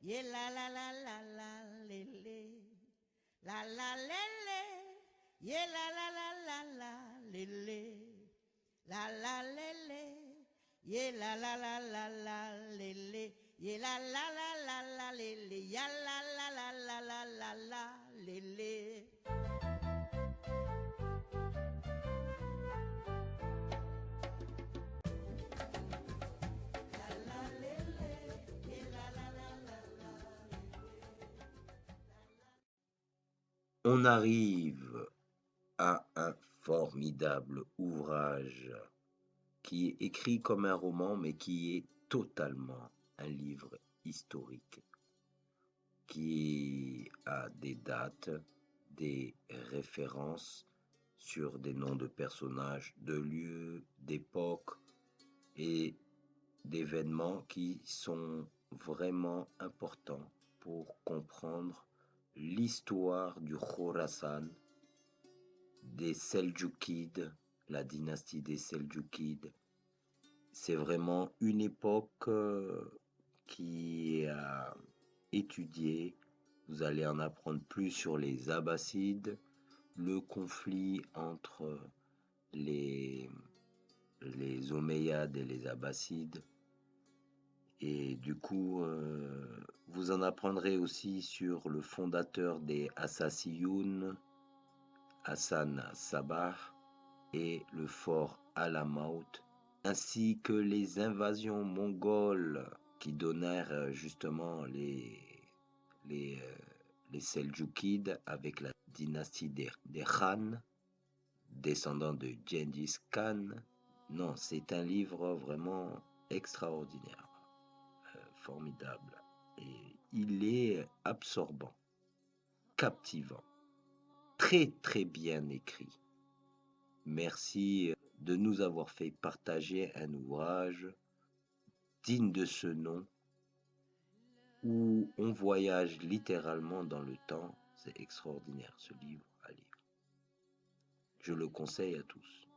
Yeah, la la la la la lele. La la lele. Yeah, la la la la la lele. La la lele. Yeah, la la la la la lele. Yeah, la la la la la lele. Ya la la la la la la la lele. On arrive à un formidable ouvrage qui est écrit comme un roman, mais qui est totalement un livre historique, qui a des dates, des références sur des noms de personnages, de lieux, d'époques et d'événements qui sont vraiment importants pour comprendre l'histoire du Khorasan, des Seldjoukides, la dynastie des Seldjoukides. C'est vraiment une époque qui est à étudier. Vous allez en apprendre plus sur les Abbassides, le conflit entre les, les Omeyyades et les Abbassides. Et du coup, vous en apprendrez aussi sur le fondateur des Assassiyun, Hassan Sabah, et le fort Alamaut, ainsi que les invasions mongoles qui donnèrent justement les, euh, les Seldjoukides avec la dynastie des Khan, descendants de Gengis Khan. Non, c'est un livre vraiment extraordinaire, formidable. Et il est absorbant, captivant, très très bien écrit. Merci de nous avoir fait partager un ouvrage digne de ce nom où on voyage littéralement dans le temps. C'est extraordinaire ce livre à lire. Je le conseille à tous.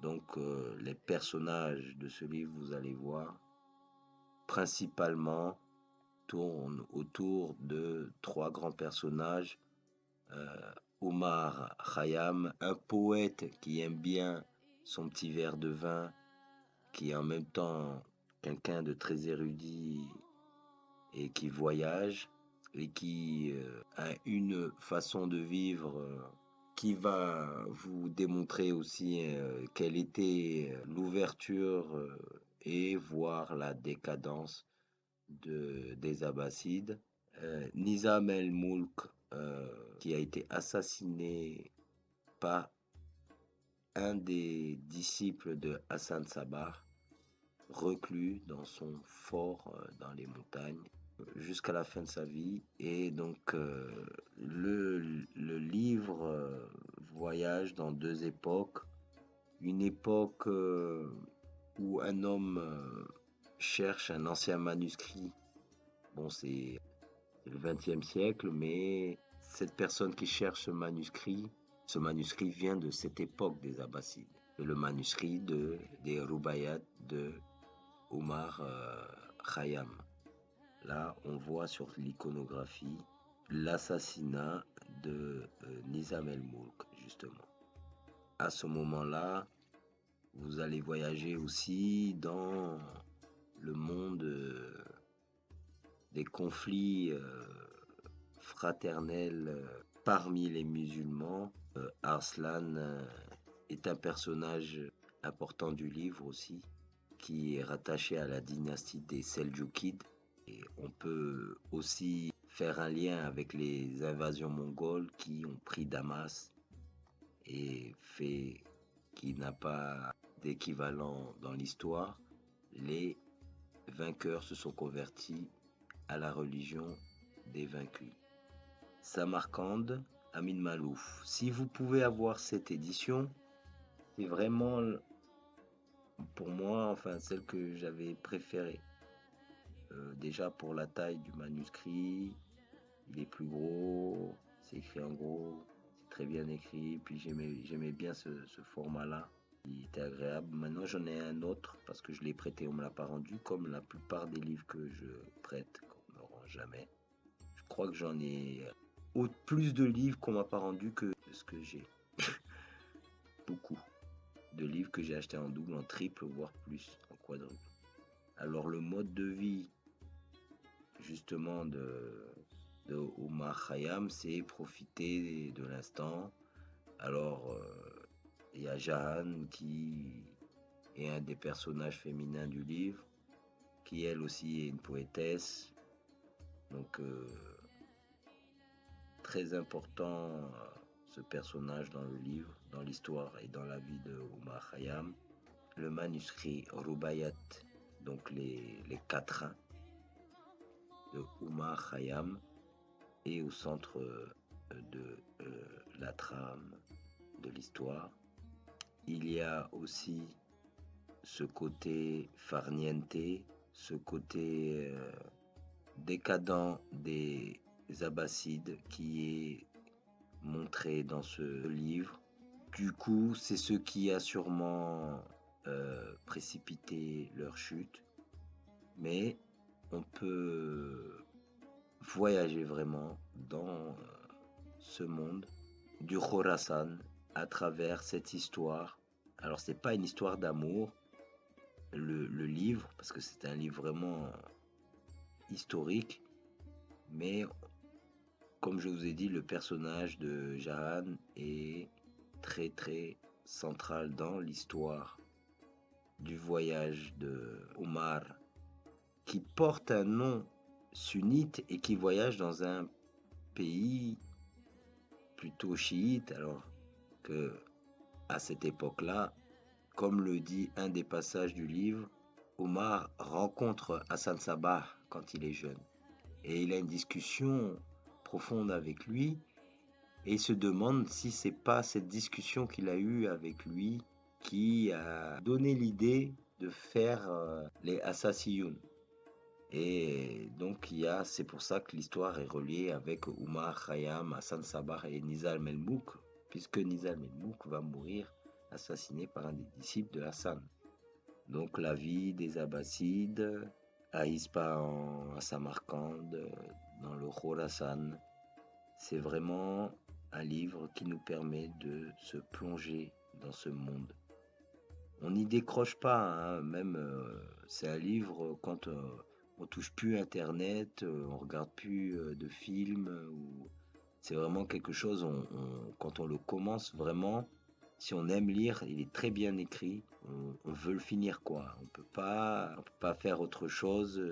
Donc les personnages de ce livre, vous allez voir, principalement tournent autour de trois grands personnages. Omar Khayyam, un poète qui aime bien son petit verre de vin, qui est en même temps quelqu'un de très érudit et qui voyage et qui a une façon de vivre qui va vous démontrer aussi quelle était l'ouverture et voire la décadence des Abbassides. Nizam el-Mulk, qui a été assassiné par un des disciples de Hassan Sabah, reclus dans son fort dans les montagnes jusqu'à la fin de sa vie. Et donc le livre voyage dans deux époques. Une époque où un homme cherche un ancien manuscrit. Bon, c'est le XXe siècle, mais cette personne qui cherche ce manuscrit vient de cette époque des Abbassides. C'est le manuscrit des Rubaiyat de Omar Khayyam. Là, on voit sur l'iconographie l'assassinat de Nizam el-Mulk, justement. À ce moment-là, vous allez voyager aussi dans le monde des conflits fraternels parmi les musulmans. Arslan est un personnage important du livre aussi, qui est rattaché à la dynastie des Seldjoukides. Et on peut aussi faire un lien avec les invasions mongoles qui ont pris Damas et fait qui n'a pas d'équivalent dans l'histoire. Les vainqueurs se sont convertis à la religion des vaincus. Samarcande, Amin Malouf. Si vous pouvez avoir cette édition, c'est vraiment pour moi, enfin celle que j'avais préférée. Déjà pour la taille du manuscrit, il est plus gros, c'est écrit en gros, c'est très bien écrit, puis j'aimais bien ce format-là, il était agréable. Maintenant j'en ai un autre parce que je l'ai prêté, on ne me l'a pas rendu, comme la plupart des livres que je prête. jamais. Je crois que j'en ai plus de livres qu'on m'a pas rendu que ce que j'ai. Beaucoup de livres que j'ai achetés en double, en triple, voire plus, en quadruple. Alors le mode de vie, justement, de Omar Khayyam, c'est profiter de l'instant. Alors, il y a Jahan qui est un des personnages féminins du livre, qui elle aussi est une poétesse. Donc, très important ce personnage dans le livre, dans l'histoire et dans la vie de Omar Khayyam. Le manuscrit Rubayat, donc les quatrains de Omar Khayyam, est au centre de la trame de l'histoire. Il y a aussi ce côté farniente, ce côté décadent des Abbassides qui est montré dans ce livre. Du coup, c'est ce qui a sûrement précipité leur chute, mais on peut voyager vraiment dans ce monde du Khorasan à travers cette histoire. Alors, c'est pas une histoire d'amour, le livre, parce que c'est un livre vraiment historique, mais comme je vous ai dit, le personnage de Jahan est très très central dans l'histoire du voyage de Omar, qui porte un nom sunnite et qui voyage dans un pays plutôt chiite, alors que à cette époque-là, comme le dit un des passages du livre, Omar rencontre Hassan Sabbah quand il est jeune et il a une discussion profonde avec lui et il se demande si c'est pas cette discussion qu'il a eue avec lui qui a donné l'idée de faire les Assassiyun. Et donc c'est pour ça que l'histoire est reliée avec Omar Khayyam, Hassan Sabbah et Nizam el-Mouk, puisque Nizam el-Mouk va mourir assassiné par un des disciples de Hassan. Donc la vie des Abbassides, à Ispahan, à Samarcande, dans le Khorasan, c'est vraiment un livre qui nous permet de se plonger dans ce monde. On n'y décroche pas, hein, même c'est un livre quand on touche plus Internet, on regarde plus de films, c'est vraiment quelque chose, quand on le commence vraiment, si on aime lire, il est très bien écrit, on veut le finir quoi, on peut pas faire autre chose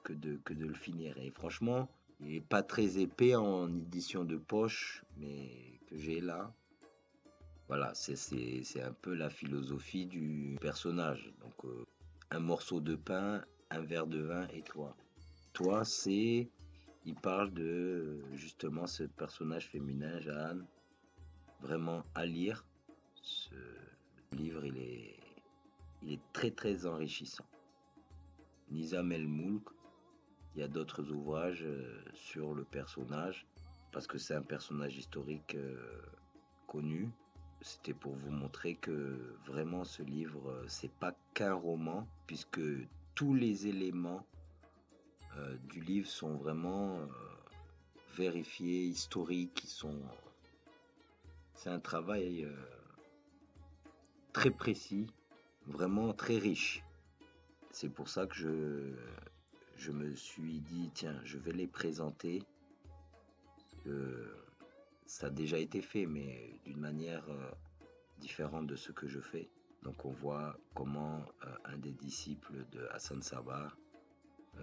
que de le finir. Et franchement, il est pas très épais en édition de poche, mais que j'ai là. Voilà, c'est un peu la philosophie du personnage. Donc, un morceau de pain, un verre de vin et toi. Toi, il parle de justement ce personnage féminin, Jeanne, vraiment à lire. Ce livre, il est très très enrichissant. Nizam el-Moulk, il y a d'autres ouvrages sur le personnage, parce que c'est un personnage historique connu. C'était pour vous montrer que vraiment ce livre, c'est pas qu'un roman, puisque tous les éléments du livre sont vraiment vérifiés, historiques, c'est un travail très précis, vraiment très riche. C'est pour ça que je me suis dit, tiens, je vais les présenter. Ça a déjà été fait, mais d'une manière différente de ce que je fais. Donc on voit comment un des disciples de Hassan Sabbah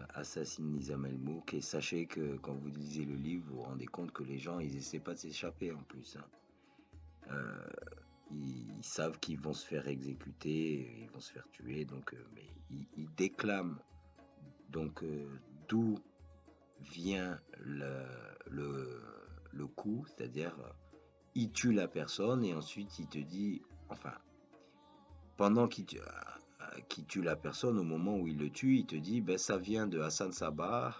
assassine Nizam el-Mouk. Et sachez que quand vous lisez le livre, vous vous rendez compte que les gens, ils essaient pas de s'échapper en plus. Ils savent qu'ils vont se faire exécuter, ils vont se faire tuer, donc mais ils déclament donc d'où vient le coup, c'est-à-dire il tue la personne et ensuite il te dit, enfin, pendant qu'il tue la personne, au moment où il le tue, il te dit, ben ça vient de Hassan Sabbah.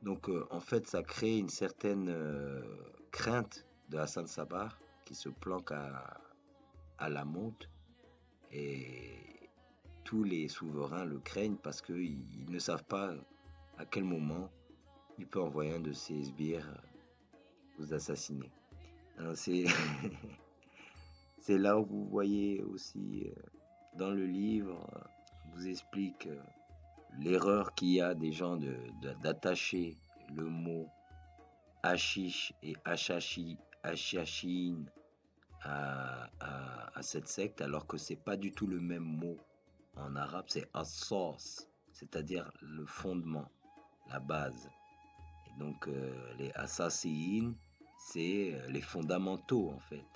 Donc en fait, ça crée une certaine crainte de Hassan Sabbah qui se planque à la monte et tous les souverains le craignent parce qu'ils ne savent pas à quel moment il peut envoyer un de ses sbires vous assassiner. Alors, c'est c'est là où vous voyez aussi dans le livre, vous explique l'erreur qu'il y a des gens d'attacher le mot hashish et hashashin à cette secte, alors que c'est pas du tout le même mot en arabe, c'est as-source, c'est-à-dire le fondement, la base. Et donc les assassins, c'est les fondamentaux en fait.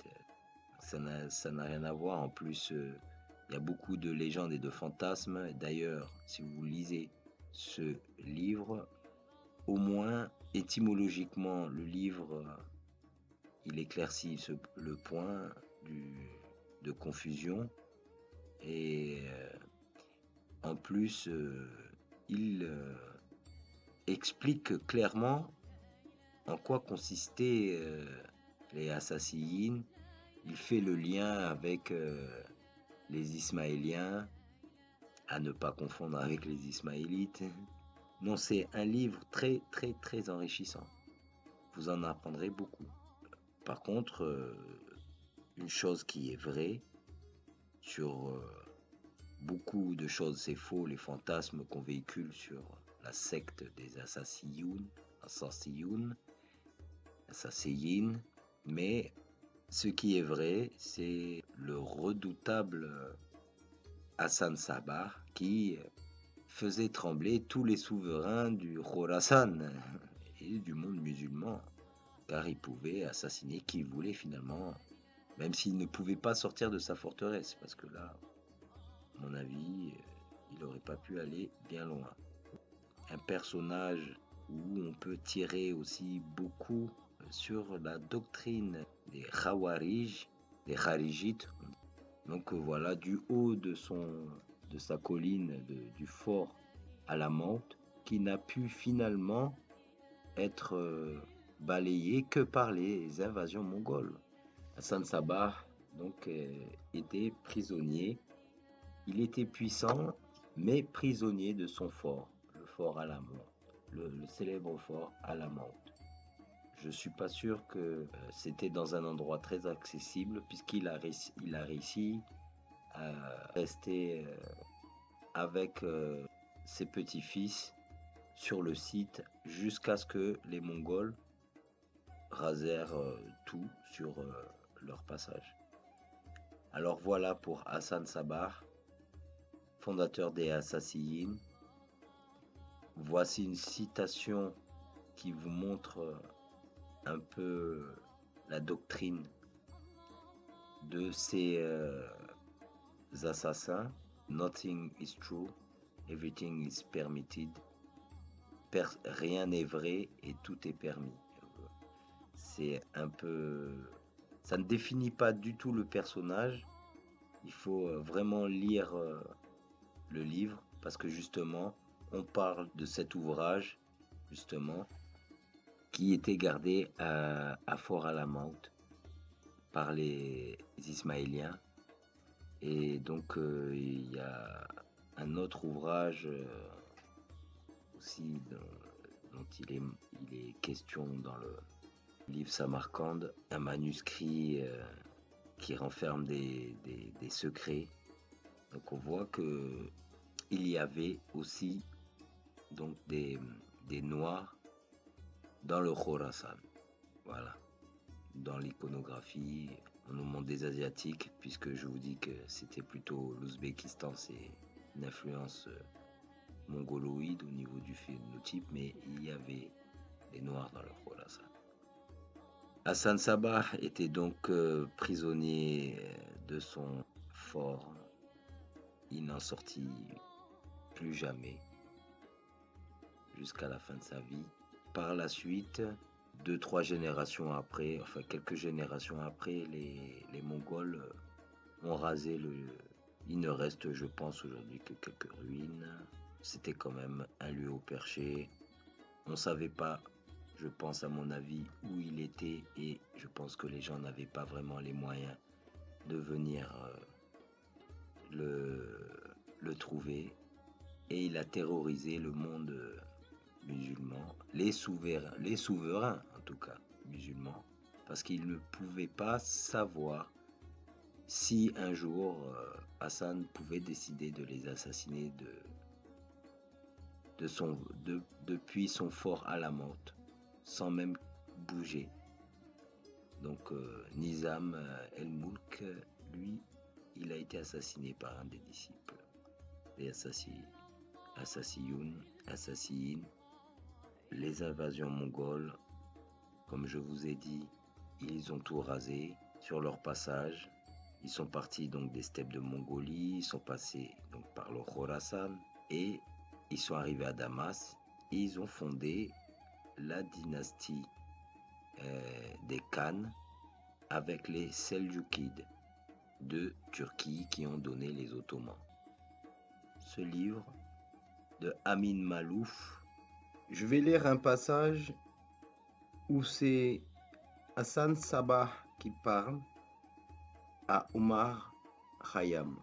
Ça n'a rien à voir. En plus, il y a beaucoup de légendes et de fantasmes. D'ailleurs, si vous lisez ce livre, au moins étymologiquement, le livre, il éclaircit le point de confusion. Et en plus, il explique clairement en quoi consistaient les assassins. Il fait le lien avec les Ismaéliens, à ne pas confondre avec les Ismaélites. Non, c'est un livre très, très, très enrichissant. Vous en apprendrez beaucoup. Par contre, une chose qui est vraie, sur beaucoup de choses, c'est faux, les fantasmes qu'on véhicule sur la secte des Assassiyun, mais ce qui est vrai, c'est le redoutable Hassan Sabah qui faisait trembler tous les souverains du Khorasan et du monde musulman, car il pouvait assassiner qui il voulait finalement, même s'il ne pouvait pas sortir de sa forteresse, parce que là, à mon avis, il n'aurait pas pu aller bien loin. Un personnage où on peut tirer aussi beaucoup sur la doctrine des Khawarij, des Kharijites. Donc voilà, du haut de sa colline, du fort Alamante, qui n'a pu finalement être balayé que par les invasions mongoles. Hassan Sabah donc était prisonnier. Il était puissant, mais prisonnier de son fort, le fort Alamante, le célèbre fort Alamante. Je suis pas sûr que c'était dans un endroit très accessible, puisqu'il a réussi à rester avec ses petits-fils sur le site jusqu'à ce que les Mongols rasèrent tout sur leur passage. Alors voilà pour Hassan Sabah, fondateur des Assassins. Voici une citation qui vous montre un peu la doctrine de ces assassins. Nothing is true, everything is permitted. Rien n'est vrai et tout est permis. C'est un peu... Ça ne définit pas du tout le personnage. Il faut vraiment lire le livre parce que justement, on parle de cet ouvrage, justement, qui était gardé à Fort Alamante par les Ismaéliens. Et donc, il y a un autre ouvrage aussi dont il est question dans le livre Samarcande, un manuscrit qui renferme des secrets. Donc on voit que il y avait aussi donc des Noirs dans le Khorasan. Voilà. Dans l'iconographie, on nous montre des Asiatiques, puisque je vous dis que c'était plutôt l'Ouzbékistan, c'est une influence mongoloïde au niveau du phénotype, mais il y avait des Noirs dans le Khorasan. Hassan Sabah était donc prisonnier de son fort. Il n'en sortit plus jamais jusqu'à la fin de sa vie. Par la suite, 2-3 générations après, enfin quelques générations après, les Mongols ont rasé Il ne reste, je pense, aujourd'hui que quelques ruines. C'était quand même un lieu au perché. On ne savait pas, je pense à mon avis, où il était et je pense que les gens n'avaient pas vraiment les moyens de venir le trouver. Et il a terrorisé le monde musulmans, les souverains en tout cas musulmans, parce qu'ils ne pouvaient pas savoir si un jour Hassan pouvait décider de les assassiner depuis son fort Alamut, sans même bouger. Donc Nizam el-Mulk, lui, il a été assassiné par un des disciples, les Assassiyyin, les invasions mongoles. Comme je vous ai dit, ils ont tout rasé sur leur passage. Ils sont partis donc des steppes de Mongolie, ils sont passés donc par le Khorasan et ils sont arrivés à Damas et ils ont fondé la dynastie des Khan avec les Seljoukides de Turquie qui ont donné les Ottomans. Ce livre de Amin Malouf, je vais lire un passage où c'est Hassan Sabbah qui parle à Omar Khayyam.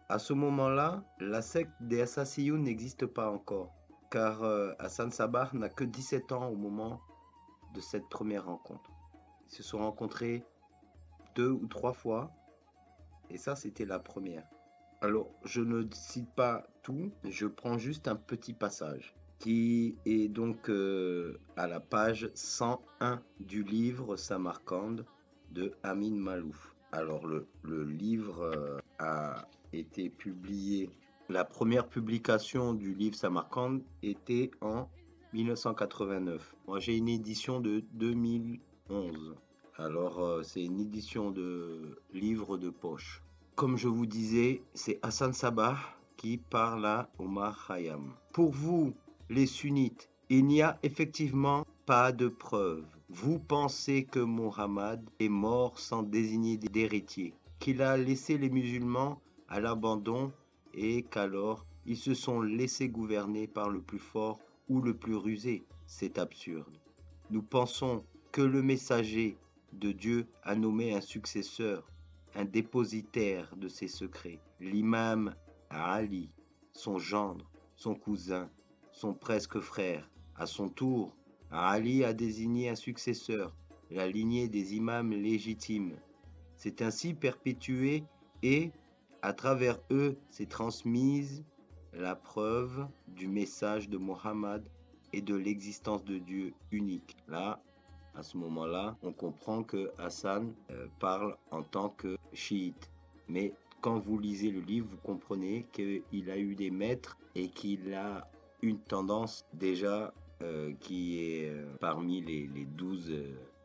À ce moment-là, la secte des Assassiyyoun n'existe pas encore, car Hassan Sabbah n'a que 17 ans au moment de cette première rencontre. Ils se sont rencontrés 2 ou 3 fois, et ça c'était la première. Alors, je ne cite pas tout, je prends juste un petit passage qui est donc à la page 101 du livre Samarcande de Amin Malouf. Alors, le livre a été publié, la première publication du livre Samarcande était en 1989. Moi, j'ai une édition de 2011. Alors, c'est une édition de livre de poche. Comme je vous disais, c'est Hassan Sabbah qui parle à Omar Khayyam. Pour vous, les sunnites, il n'y a effectivement pas de preuve. Vous pensez que Mohammed est mort sans désigner d'héritier, qu'il a laissé les musulmans à l'abandon et qu'alors ils se sont laissés gouverner par le plus fort ou le plus rusé. C'est absurde. Nous pensons que le messager de Dieu a nommé un successeur, un dépositaire de ses secrets, l'imam Ali, son gendre, son cousin, son presque frère. À son tour, Ali a désigné un successeur, la lignée des imams légitimes. C'est ainsi perpétué et, à travers eux, s'est transmise la preuve du message de Mohammed et de l'existence de Dieu unique. Là, à ce moment-là, on comprend que Hassan parle en tant que chiite. Mais quand vous lisez le livre, vous comprenez qu'il a eu des maîtres et qu'il a une tendance déjà qui est parmi les 12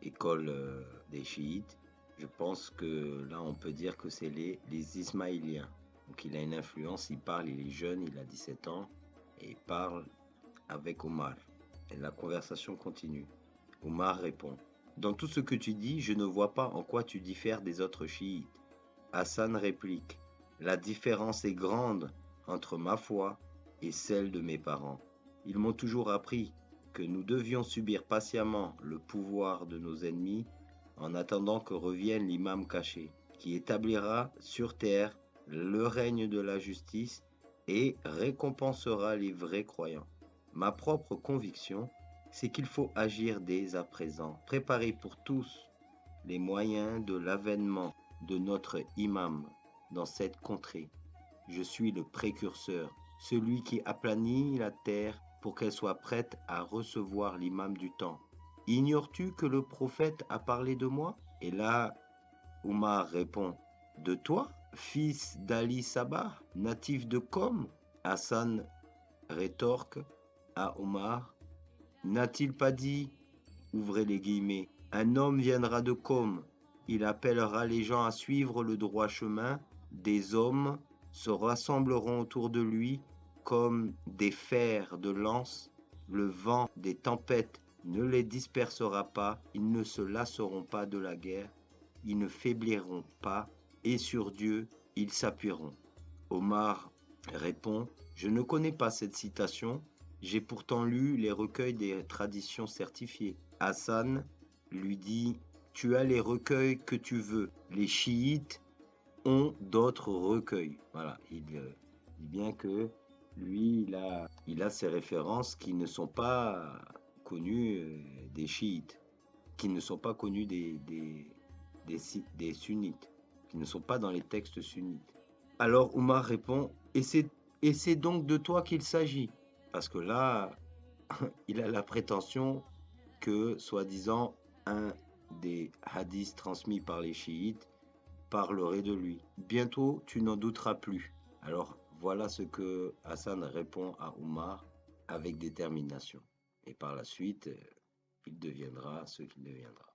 écoles des chiites. Je pense que là, on peut dire que c'est les Ismaéliens. Donc il a une influence, il parle, il est jeune, il a 17 ans, et il parle avec Omar. Et la conversation continue. Omar répond, « Dans tout ce que tu dis, je ne vois pas en quoi tu diffères des autres chiites. » Hassan réplique, « La différence est grande entre ma foi et celle de mes parents. Ils m'ont toujours appris que nous devions subir patiemment le pouvoir de nos ennemis en attendant que revienne l'imam caché, qui établira sur terre le règne de la justice et récompensera les vrais croyants. Ma propre conviction, c'est qu'il faut agir dès à présent, préparer pour tous les moyens de l'avènement de notre imam dans cette contrée. Je suis le précurseur, celui qui aplanit la terre pour qu'elle soit prête à recevoir l'imam du temps. Ignores-tu que le prophète a parlé de moi? Et là, Omar répond, de toi, fils d'Ali Sabbah, natif de Qom? Hassan rétorque à Omar, n'a-t-il pas dit, ouvrez les guillemets, un homme viendra de Qom, il appellera les gens à suivre le droit chemin, des hommes se rassembleront autour de lui comme des fers de lance, le vent des tempêtes ne les dispersera pas, ils ne se lasseront pas de la guerre, ils ne faibliront pas, et sur Dieu ils s'appuieront. Omar répond, je ne connais pas cette citation, j'ai pourtant lu les recueils des traditions certifiées. Hassan lui dit, tu as les recueils que tu veux, les chiites ont d'autres recueils. Voilà, il dit bien que lui, il a ses références qui ne sont pas connues des chiites, qui ne sont pas connues des sunnites, qui ne sont pas dans les textes sunnites. Alors Omar répond, et c'est donc de toi qu'il s'agit. Parce que là, il a la prétention que, soi-disant, un des hadiths transmis par les chiites parlerait de lui. Bientôt, tu n'en douteras plus. Alors, voilà ce que Hassan répond à Omar avec détermination. Et par la suite, il deviendra ce qu'il deviendra.